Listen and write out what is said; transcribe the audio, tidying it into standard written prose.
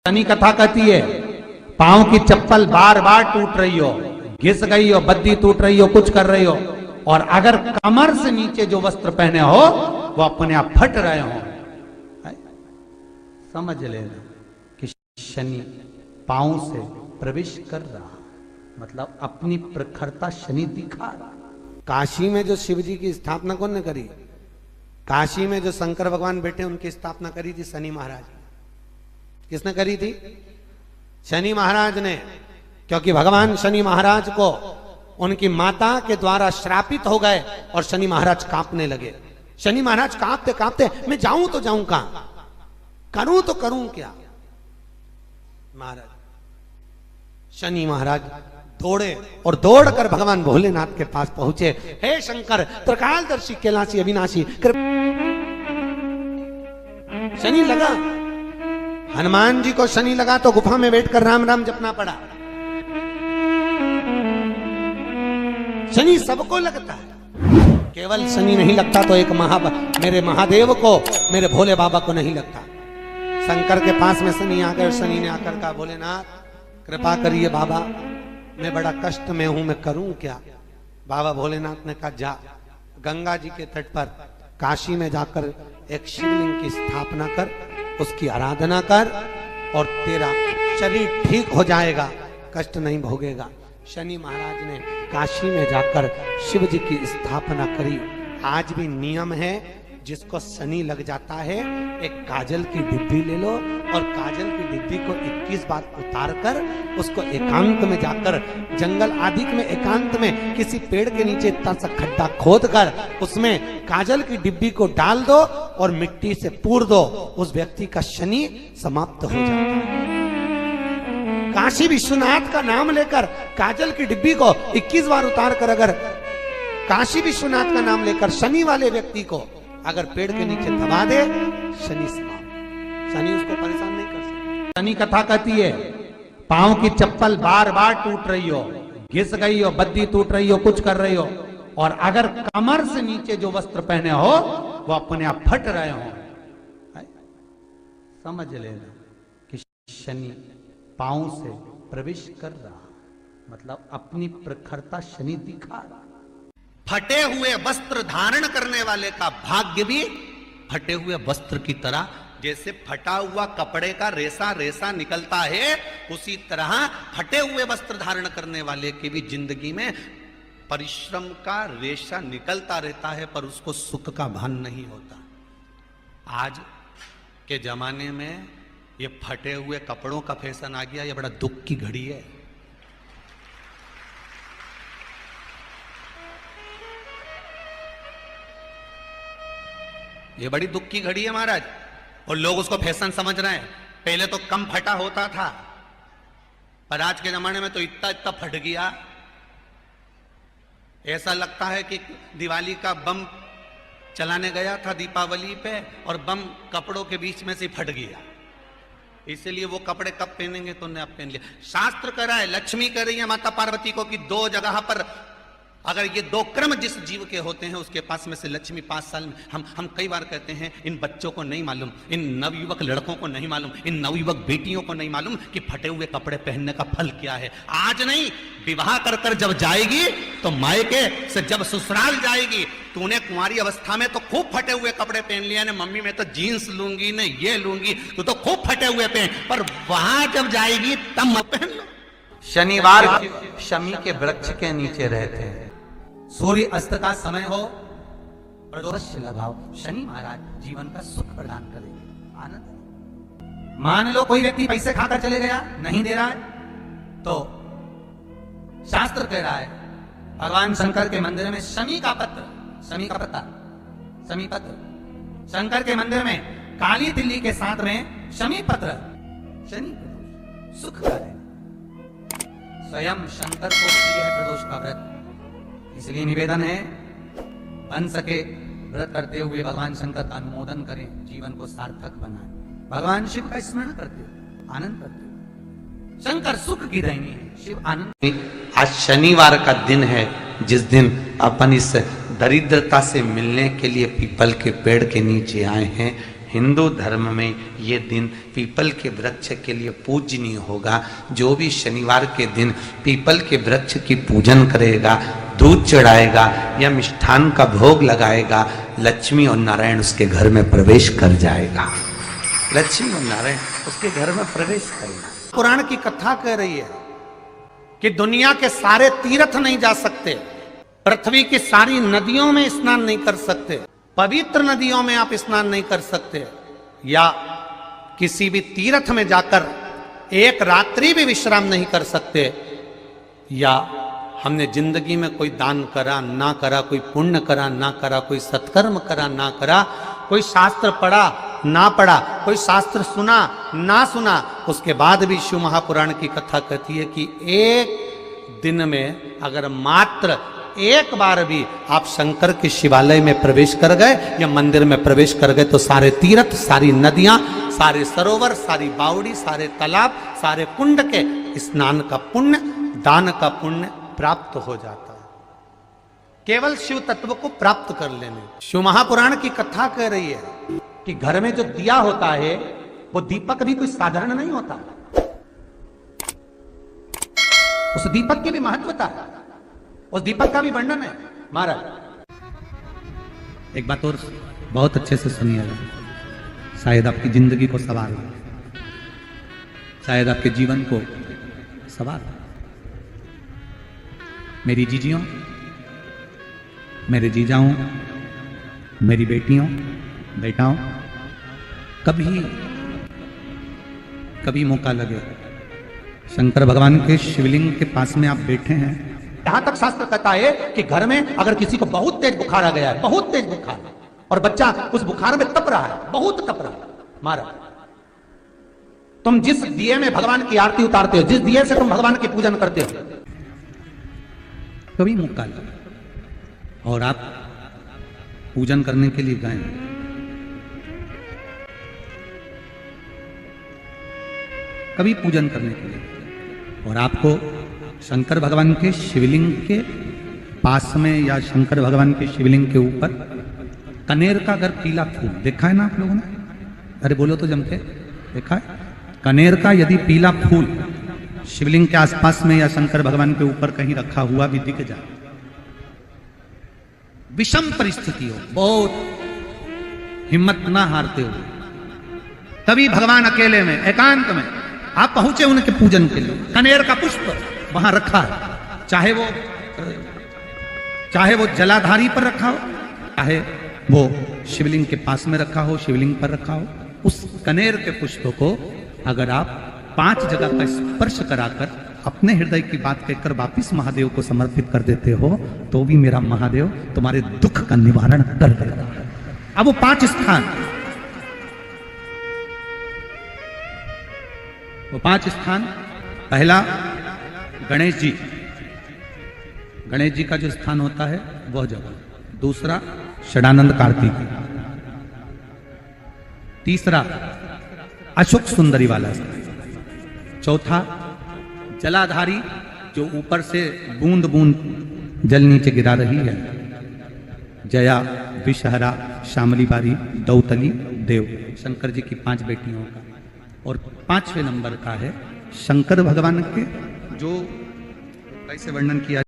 शनि कथा कहती है पांव की चप्पल बार बार टूट रही हो, घिस गई हो, बद्दी टूट रही हो, कुछ कर रही हो, और अगर कमर से नीचे जो वस्त्र पहने हो वो अपने आप फट रहे हो, समझ लेना कि शनि पांव से प्रवेश कर रहा, मतलब अपनी प्रखरता शनि दिखा रहा। काशी में जो शिव जी की स्थापना कौन ने करी? काशी में जो शंकर भगवान बैठे उनकी स्थापना करी थी शनि महाराज। किसने करी थी? शनि महाराज ने, क्योंकि भगवान शनि महाराज को उनकी माता के द्वारा श्रापित हो गए और शनि महाराज कांपने लगे। शनि महाराज कांपते कांपते मैं जाऊं तो जाऊं कहां, करूं तो करूं क्या। महाराज शनि महाराज दौड़े और दौड़कर भगवान भोलेनाथ के पास पहुंचे। हे शंकर, त्रिकालदर्शी, कैलाशी, अविनाशी, शनि लगा। हनुमान जी को शनि लगा तो गुफा में बैठकर राम राम जपना पड़ा। शनि सबको लगता है, केवल शनि नहीं लगता तो एक मेरे महादेव को, मेरे भोले बाबा को नहीं लगता। शंकर के पास में शनि आ गए। शनि ने आकर कहा, भोलेनाथ कृपा करिए बाबा, मैं बड़ा कष्ट में हूं, मैं करूं क्या। बाबा भोलेनाथ ने कहा, जा गंगा जी के तट पर काशी में जाकर एक शिवलिंग की स्थापना कर, उसकी आराधना कर और तेरा शरीर ठीक हो जाएगा, कष्ट नहीं भोगेगा। शनि महाराज ने काशी में जाकर शिव जी की स्थापना करी। आज भी नियम है, जिसको शनि लग जाता है एक काजल की डिब्बी ले लो और काजल की डिब्बी को 21 बार उतार कर उसको एकांत में जाकर, जंगल आदि में एकांत में किसी पेड़ के नीचे इतना सा खड्डा खोद कर उसमें काजल की डिब्बी को डाल दो और मिट्टी से पूर दो, उस व्यक्ति का शनि समाप्त हो जाता है। काशी विश्वनाथ का नाम लेकर काजल की डिब्बी को 21 बार उतार कर अगर काशी विश्वनाथ का नाम लेकर शनि वाले व्यक्ति को अगर पेड़ के नीचे दबा दे, शनि समाप्त, शनि उसको परेशान नहीं कर सकता। शनि कथा कहती है पांव की चप्पल बार बार टूट रही हो, घिस गई हो, बद्दी टूट रही हो, कुछ कर रही हो, और अगर कमर से नीचे जो वस्त्र पहने हो वो अपने आप फट रहे हो, समझ लेना कि शनि पांव से प्रवेश कर रहा, मतलब अपनी प्रखरता शनि दिखा रहा। फटे हुए वस्त्र धारण करने वाले का भाग्य भी फटे हुए वस्त्र की तरह, जैसे फटा हुआ कपड़े का रेसा रेसा निकलता है, उसी तरह फटे हुए वस्त्र धारण करने वाले की भी जिंदगी में परिश्रम का रेशा निकलता रहता है, पर उसको सुख का भान नहीं होता। आज के जमाने में ये फटे हुए कपड़ों का फैशन आ गया, ये बड़ा दुख की घड़ी है। ये बड़ी दुख की घड़ी है महाराज, और लोग उसको फैशन समझ रहे हैं। पहले तो कम फटा होता था, पर आज के जमाने में तो इतना इतना फट गया, ऐसा लगता है कि दिवाली का बम चलाने गया था दीपावली पे और बम कपड़ों के बीच में से फट गया। इसलिए वो कपड़े कब पहनेंगे तो ने अब पहन लिया। शास्त्र कह रहा है, लक्ष्मी कह रही है माता पार्वती को कि 2 जगह पर अगर ये 2 क्रम जिस जीव के होते हैं उसके पास में से लक्ष्मी 5 साल में, हम कई बार कहते हैं इन बच्चों को नहीं मालूम, इन नवयुवक लड़कों को नहीं मालूम, इन नवयुवक बेटियों को नहीं मालूम कि फटे हुए कपड़े पहनने का फल क्या है। आज नहीं, विवाह कर कर जब जाएगी तो मायके से जब ससुराल जाएगी, तूने कुंवारी अवस्था में तो खूब फटे हुए कपड़े पहन लिया ने, मम्मी मैं तो जीन्स लूंगी ने ये लूंगी, तू तो खूब फटे हुए पहन, पर वहां जब जाएगी तब मत पहन लो। शनिवार शमी के वृक्ष के नीचे रहते हैं, सूर्य अस्त का समय हो, प्रदोष लगाओ, शनि महाराज जीवन का सुख प्रदान करेंगे, आनंद। मान लो कोई व्यक्ति पैसे खाकर चले गया, नहीं दे रहा है, तो शास्त्र कह रहा है भगवान शंकर के मंदिर में शमी का पत्र, शमी का पत्ता, शमी पत्र, शंकर के मंदिर में काली तिल्ली के साथ में शमी पत्र, शनि सुख का है। स्वयं शंकर को प्रिय है प्रदोष का व्रत, इसलिए निवेदन है बन सके व्रत करते हुए भगवान शंकर का अनुमोदन करें, जीवन को सार्थक बनाएं, भगवान शिव का स्मरण करते हुए आनंद करते हुए। शंकर सुख की देनी है, शिव आनंद। आज शनिवार का दिन है, जिस दिन अपन इस दरिद्रता से मिलने के लिए पीपल के पेड़ के नीचे आए हैं। हिंदू धर्म में ये दिन पीपल के वृक्ष के लिए पूजनीय होगा। जो भी शनिवार के दिन पीपल के वृक्ष की पूजन करेगा, दूध चढ़ाएगा या मिष्ठान का भोग लगाएगा, लक्ष्मी और नारायण उसके घर में प्रवेश कर जाएगा। लक्ष्मी और नारायण उसके घर में प्रवेश करेगा। पुराण की कथा कह रही है कि दुनिया के सारे तीर्थ नहीं जा सकते, पृथ्वी की सारी नदियों में स्नान नहीं कर सकते, पवित्र नदियों में आप स्नान नहीं कर सकते, या किसी भी तीर्थ में जाकर एक रात्रि भी विश्राम नहीं कर सकते, या हमने जिंदगी में कोई दान करा ना करा, कोई पुण्य करा ना करा, कोई सत्कर्म करा ना करा, कोई शास्त्र पढ़ा ना पढ़ा, कोई शास्त्र सुना ना सुना, उसके बाद भी शिव महापुराण की कथा कहती है कि एक दिन में अगर मात्र एक बार भी आप शंकर के शिवालय में प्रवेश कर गए या मंदिर में प्रवेश कर गए तो सारे तीर्थ, सारी नदियां, सारे सरोवर, सारी बावड़ी, सारे तालाब, सारे कुंड के स्नान का पुण्य, दान का पुण्य प्राप्त हो जाता है, केवल शिव तत्व को प्राप्त कर लेने। शिव महापुराण की कथा कह रही है कि घर में जो दिया होता है वो दीपक भी कोई साधारण नहीं होता, उस दीपक की भी महत्वता है, उस दीपक का भी वर्णन है। महाराज एक बात और बहुत अच्छे से सुनिएगा, शायद आपकी जिंदगी को सवार हो, शायद आपके जीवन को सवार हो। मेरी जीजियों, मेरे जीजाओं, मेरी बेटियों, बेटाओं, कभी मौका लगे, शंकर भगवान के शिवलिंग के पास में आप बैठे हैं, यहां तक शास्त्र कहता है कि घर में अगर किसी को बहुत तेज बुखार आ गया है, बहुत तेज बुखार, और बच्चा उस बुखार में तप रहा है, बहुत तप रहा है, महाराज तुम जिस दिए में भगवान की आरती उतारते हो, जिस दिए से तुम भगवान की पूजन करते हो, कभी मौका लगा और आप पूजन करने के लिए गए, कभी पूजन करने के लिए, और आपको शंकर भगवान के शिवलिंग के पास में या शंकर भगवान के शिवलिंग के ऊपर कनेर का अगर पीला फूल देखा है ना आप लोगों ने, अरे बोलो तो जम के, देखा है? कनेर का यदि पीला फूल शिवलिंग के आसपास में या शंकर भगवान के ऊपर कहीं रखा हुआ भी दिख जाए, विषम परिस्थिति हो, बहुत हिम्मत ना हारते हो, तभी भगवान अकेले में एकांत में आप पहुंचे उनके पूजन के लिए, कनेर का पुष्प वहां रखा है, चाहे वो जलाधारी पर रखा हो, चाहे वो शिवलिंग के पास में रखा हो, शिवलिंग पर रखा हो, उस कनेर के पुष्प को अगर आप 5 जगह का स्पर्श कराकर अपने हृदय की बात कहकर वापिस महादेव को समर्पित कर देते हो तो भी मेरा महादेव तुम्हारे दुख का निवारण कर देगा। अब वो 5 स्थान, वो 5 स्थान, पहला गणेश जी का जो स्थान होता है वह जगह, दूसरा षडानंद कार्तिक, तीसरा अशोक सुंदरी वाला स्थान, चौथा जलाधारी जो ऊपर से बूंद बूंद जल नीचे गिरा रही है, जया, विषहरा, शामली बारी, दौतली, देव, शंकर जी की 5 बेटियों का, और 5वें नंबर का है शंकर भगवान के, जो कैसे वर्णन किया